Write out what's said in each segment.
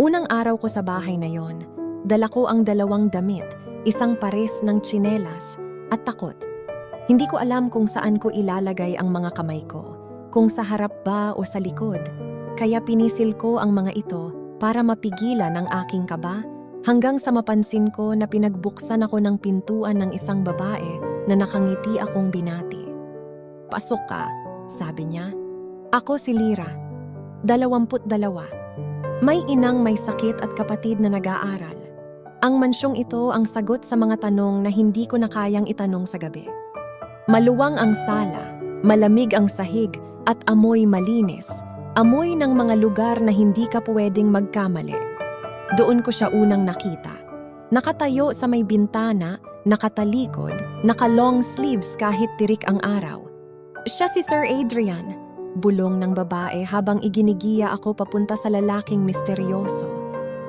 Unang araw ko sa bahay na yon, dala ko ang 2 damit, isang pares ng tsinelas at takot. Hindi ko alam kung saan ko ilalagay ang mga kamay ko, kung sa harap ba o sa likod. Kaya pinisil ko ang mga ito para mapigilan ang aking kaba hanggang sa mapansin ko na pinagbuksan ako ng pintuan ng isang babae na nakangiti akong binati. "Pasok ka," sabi niya. Ako si Lyra, 22. May inang may sakit at kapatid na nag-aaral. Ang mansyong ito ang sagot sa mga tanong na hindi ko na kayang itanong sa gabi. Maluwang ang sala, malamig ang sahig at amoy malinis. Amoy ng mga lugar na hindi ka pwedeng magkamali. Doon ko siya unang nakita. Nakatayo sa may bintana, nakatalikod, naka-long sleeves kahit tirik ang araw. Siya si Sir Adrian, bulong ng babae habang iginigiya ako papunta sa lalaking misteryoso.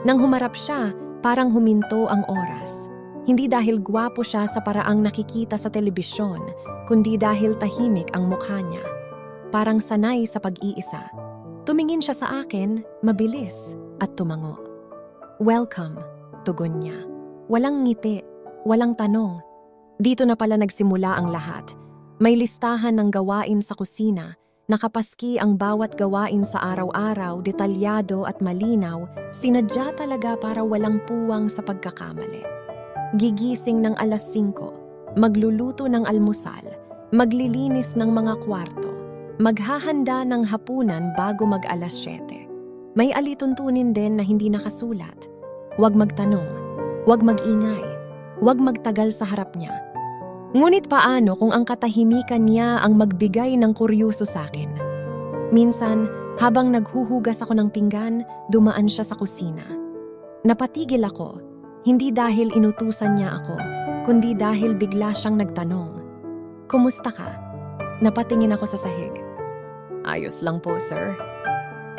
Nang humarap siya, parang huminto ang oras. Hindi dahil gwapo siya sa paraang nakikita sa telebisyon, kundi dahil tahimik ang mukha niya. Parang sanay sa pag-iisa. Tumingin siya sa akin, mabilis, at tumango. "Welcome," tugon niya. Walang ngiti, walang tanong. Dito na pala nagsimula ang lahat. May listahan ng gawain sa kusina, nakapaski ang bawat gawain sa araw-araw, detalyado at malinaw, sinadya talaga para walang puwang sa pagkakamali. Gigising ng alas 5, magluluto ng almusal, maglilinis ng mga kwarto, maghahanda ng hapunan bago mag-alas 7. May alituntunin din na hindi nakasulat. Huwag magtanong, huwag mag-ingay, huwag magtagal sa harap niya. Ngunit paano kung ang katahimikan niya ang magbigay ng kuryoso sa akin? Minsan, habang naghuhugas ako ng pinggan, dumaan siya sa kusina. Napatigil ako, hindi dahil inutusan niya ako, kundi dahil bigla siyang nagtanong. "Kumusta ka?" Napatingin ako sa sahig. "Ayos lang po, sir."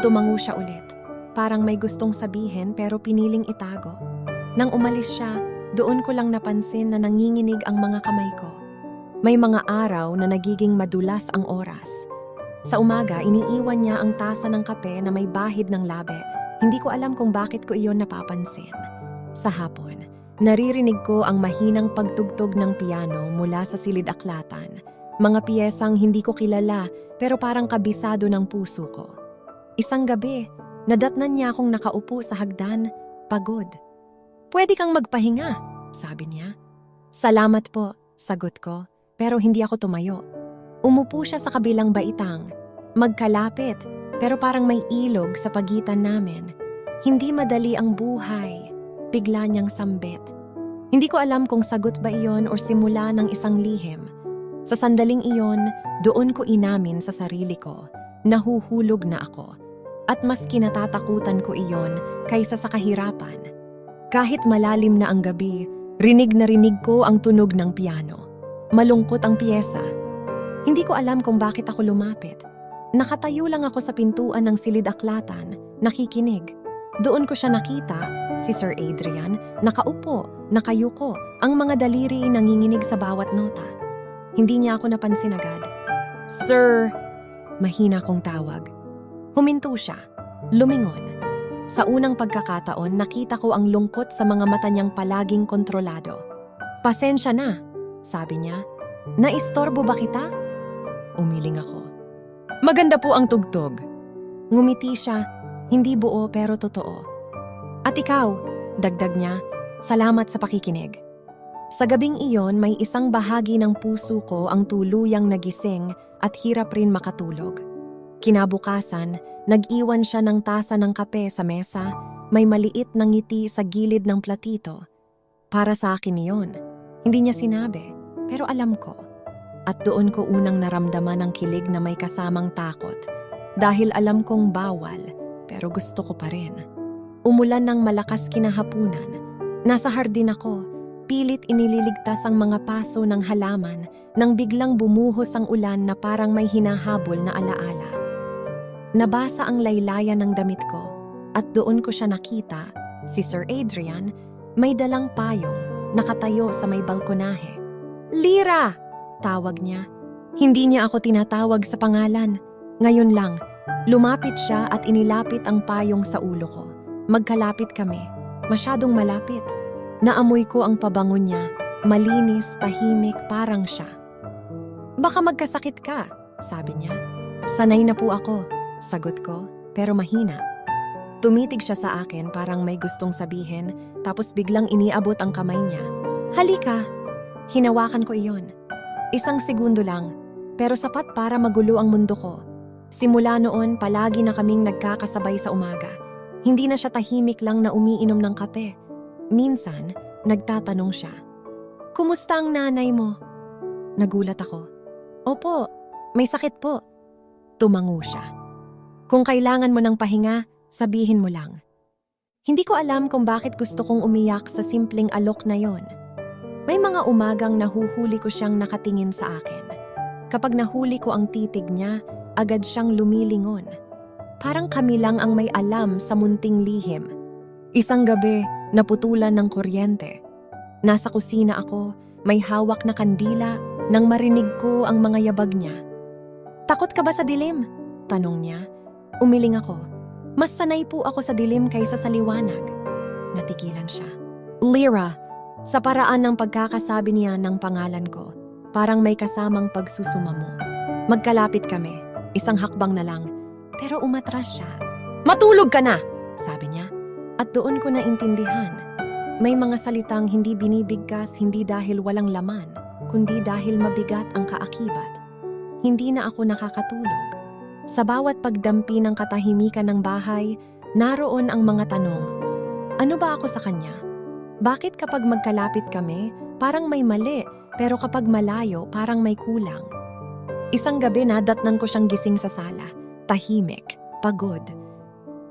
Tumango siya ulit. Parang may gustong sabihin pero piniling itago. Nang umalis siya, doon ko lang napansin na nanginginig ang mga kamay ko. May mga araw na nagiging madulas ang oras. Sa umaga, iniiwan niya ang tasa ng kape na may bahid ng labi. Hindi ko alam kung bakit ko iyon napapansin. Sa hapon, naririnig ko ang mahinang pagtugtog ng piano mula sa silid-aklatan. Mga piyesang hindi ko kilala pero parang kabisado ng puso ko. Isang gabi, nadatnan niya akong nakaupo sa hagdan, pagod. "Pwede kang magpahinga," sabi niya. "Salamat po," sagot ko, pero hindi ako tumayo. Umupo siya sa kabilang baitang. Magkalapit, pero parang may ilog sa pagitan namin. Hindi madali ang buhay, bigla niyang sambit. Hindi ko alam kung sagot ba iyon o simula ng isang lihim. Sa sandaling iyon, doon ko inamin sa sarili ko, nahuhulog na ako. At mas kinatatakutan ko iyon kaysa sa kahirapan. Kahit malalim na ang gabi, rinig na rinig ko ang tunog ng piano. Malungkot ang piyesa. Hindi ko alam kung bakit ako lumapit. Nakatayo lang ako sa pintuan ng silid-aklatan, nakikinig. Doon ko siya nakita, si Sir Adrian, nakaupo, nakayuko, ang mga daliri nanginginig sa bawat nota. Hindi niya ako napansin agad. "Sir," mahina kong tawag. Huminto siya, lumingon. Sa unang pagkakataon, nakita ko ang lungkot sa mga mata niyang palaging kontrolado. "Pasensya na," sabi niya. "Naistorbo ba kita?" Umiling ako. "Maganda po ang tugtog." Ngumiti siya, hindi buo pero totoo. "At ikaw," dagdag niya, "salamat sa pakikinig." Sa gabing iyon, may isang bahagi ng puso ko ang tuluyang nagising at hirap rin makatulog. Kinabukasan, nag-iwan siya ng tasa ng kape sa mesa, may maliit na ngiti sa gilid ng platito. Para sa akin iyon. Hindi niya sinabi, pero alam ko. At doon ko unang naramdaman ang kilig na may kasamang takot. Dahil alam kong bawal, pero gusto ko pa rin. Umulan ng malakas kinahapunan. Nasa hardin ako, pilit inililigtas ang mga paso ng halaman nang biglang bumuhos ang ulan na parang may hinahabol na alaala. Nabasa ang laylayan ng damit ko at doon ko siya nakita, si Sir Adrian, may dalang payong, nakatayo sa may balkonahe. "Lyra!" tawag niya. Hindi niya ako tinatawag sa pangalan. Ngayon lang, lumapit siya at inilapit ang payong sa ulo ko. Magkalapit kami. Masyadong malapit. Naamoy ko ang pabango niya. Malinis, tahimik, parang siya. Baka magkasakit ka, sabi niya. Sanay na po ako, sagot ko, pero mahina. Tumitig siya sa akin parang may gustong sabihin, tapos biglang iniabot ang kamay niya. Halika! Hinawakan ko iyon. 1 segundo lang, pero sapat para magulo ang mundo ko. Simula noon, palagi na kaming nagkakasabay sa umaga. Hindi na siya tahimik lang na umiinom ng kape. Minsan, nagtatanong siya, "Kumusta ang nanay mo?" Nagulat ako. "Opo, may sakit po." Tumango siya. "Kung kailangan mo ng pahinga, sabihin mo lang." Hindi ko alam kung bakit gusto kong umiyak sa simpleng alok na yon. May mga umagang nahuhuli ko siyang nakatingin sa akin. Kapag nahuli ko ang titig niya, agad siyang lumilingon. Parang kami lang ang may alam sa munting lihim. Isang gabi, naputulan ng kuryente. Nasa kusina ako, may hawak na kandila nang marinig ko ang mga yabag niya. "Takot ka ba sa dilim?" tanong niya. Umiling ako. Mas sanay po ako sa dilim kaysa sa liwanag. Natigilan siya. "Lyra," sa paraan ng pagkakasabi niya ng pangalan ko, parang may kasamang pagsusumamo. Magkalapit kami, 1 hakbang na lang, pero umatras siya. "Matulog ka na!" sabi niya. At doon ko naintindihan. May mga salitang hindi binibigkas hindi dahil walang laman, kundi dahil mabigat ang kaakibat. Hindi na ako nakakatulog. Sa bawat pagdampi ng katahimikan ng bahay, naroon ang mga tanong. Ano ba ako sa kanya? Bakit kapag magkalapit kami, parang may mali, pero kapag malayo, parang may kulang? Isang gabi nadatnan ko siyang gising sa sala, tahimik, pagod.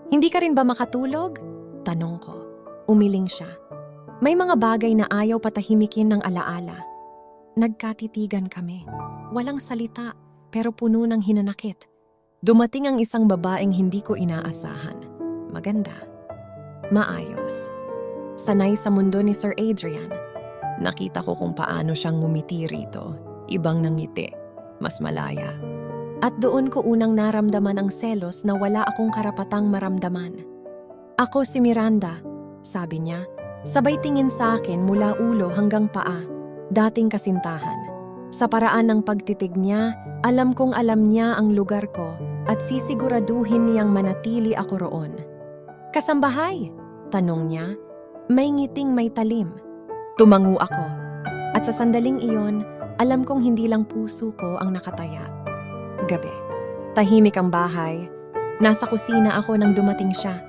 "Hindi ka rin ba makatulog?" tanong ko. Umiling siya. May mga bagay na ayaw patahimikin ng alaala. Nagkatitigan kami. Walang salita, pero puno ng hinanakit. Dumating ang isang babaeng hindi ko inaasahan. Maganda. Maayos. Sanay sa mundo ni Sir Adrian. Nakita ko kung paano siyang ngumiti rito. Ibang nangiti. Mas malaya. At doon ko unang naramdaman ang selos na wala akong karapatang maramdaman. "Ako si Miranda," sabi niya. Sabay tingin sa akin mula ulo hanggang paa, dating kasintahan. Sa paraan ng pagtitig niya, alam kong alam niya ang lugar ko at sisiguraduhin niyang manatili ako roon. "Kasambahay?" tanong niya. May ngiting may talim. Tumango ako. At sa sandaling iyon, alam kong hindi lang puso ko ang nakataya. Gabi. Tahimik ang bahay. Nasa kusina ako nang dumating siya.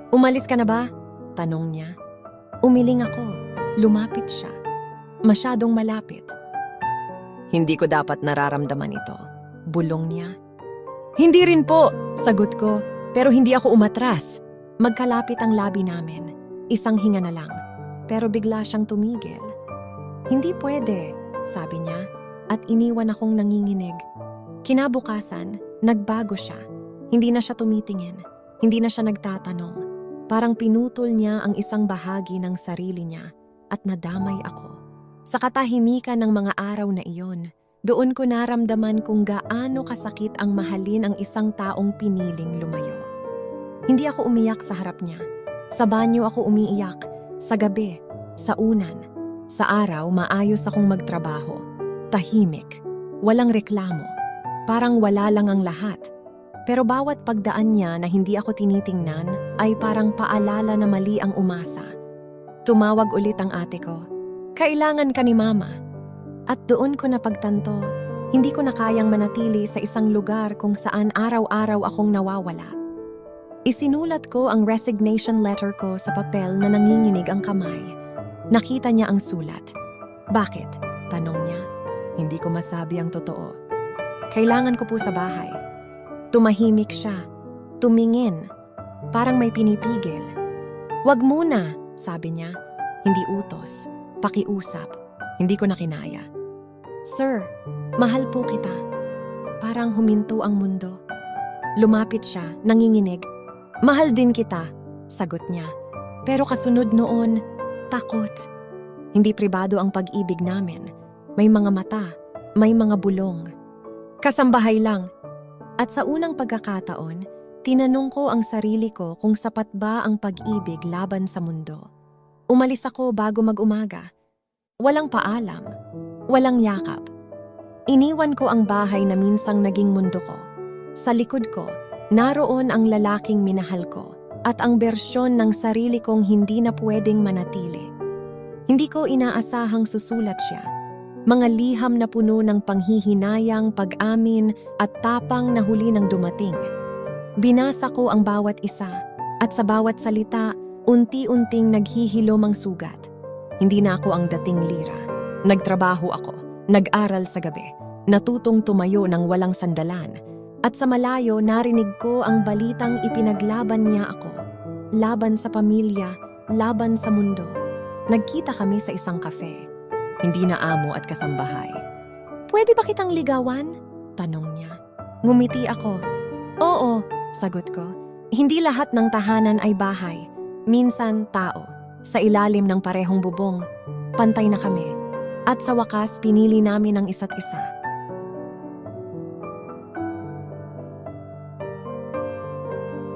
"Umalis ka na ba?" tanong niya. Umiling ako. Lumapit siya. Masyadong malapit. "Hindi ko dapat nararamdaman ito." Bulong niya. "Hindi rin po," sagot ko, pero hindi ako umatras. Magkalapit ang labi namin. 1 hinga na lang. Pero bigla siyang tumigil. "Hindi pwede," sabi niya, at iniwan akong nanginginig. Kinabukasan, nagbago siya. Hindi na siya tumitingin. Hindi na siya nagtatanong. Parang pinutol niya ang isang bahagi ng sarili niya at nadamay ako. Sa katahimikan ng mga araw na iyon, doon ko naramdaman kung gaano kasakit ang mahalin ang isang taong piniling lumayo. Hindi ako umiyak sa harap niya. Sa banyo ako umiiyak, sa gabi, sa unan. Sa araw, maayos akong magtrabaho. Tahimik, walang reklamo. Parang wala lang ang lahat. Pero bawat pagdaan niya na hindi ako tinitingnan ay parang paalala na mali ang umasa. Tumawag ulit ang ate ko. "Kailangan ka ni Mama." At doon ko napagtanto, hindi ko na kayang manatili sa isang lugar kung saan araw-araw akong nawawala. Isinulat ko ang resignation letter ko sa papel na nanginginig ang kamay. Nakita niya ang sulat. "Bakit?" tanong niya. Hindi ko masabi ang totoo. "Kailangan ko po sa bahay." Tumahimik siya. Tumingin. Parang may pinipigil. "Wag muna," sabi niya. Hindi utos. Pakiusap. Hindi ko na kinaya. "Sir, mahal po kita." Parang huminto ang mundo. Lumapit siya, nanginginig. "Mahal din kita," sagot niya. Pero kasunod noon, takot. Hindi pribado ang pag-ibig namin. May mga mata, may mga bulong. Kasambahay lang. At sa unang pagkakataon, Tinanong ko ang sarili ko kung sapat ba ang pag-ibig laban sa mundo. Umalis ako bago mag-umaga. Walang paalam, walang yakap. Iniwan ko ang bahay na minsang naging mundo ko. Sa likod ko, naroon ang lalaking minahal ko at ang bersyon ng sarili kong hindi na pwedeng manatili. Hindi ko inaasahang susulat siya. Mga liham na puno ng panghihinayang, pag-amin at tapang na huli ng dumating. Binasa ko ang bawat isa at sa bawat salita, unti-unting naghihilom ang sugat. Hindi na ako ang dating Lira. Nagtrabaho ako, nag-aral sa gabi, natutong tumayo ng walang sandalan. At sa malayo narinig ko ang balitang ipinaglaban niya ako. Laban sa pamilya, laban sa mundo. Nagkita kami sa isang kafe. Hindi na amo at kasambahay. "Pwede ba kitang ligawan?" tanong niya. Ngumiti ako. "Oo," sagot ko. Hindi lahat ng tahanan ay bahay. Minsan tao. Sa ilalim ng parehong bubong, pantay na kami. At sa wakas pinili namin ang isa't isa.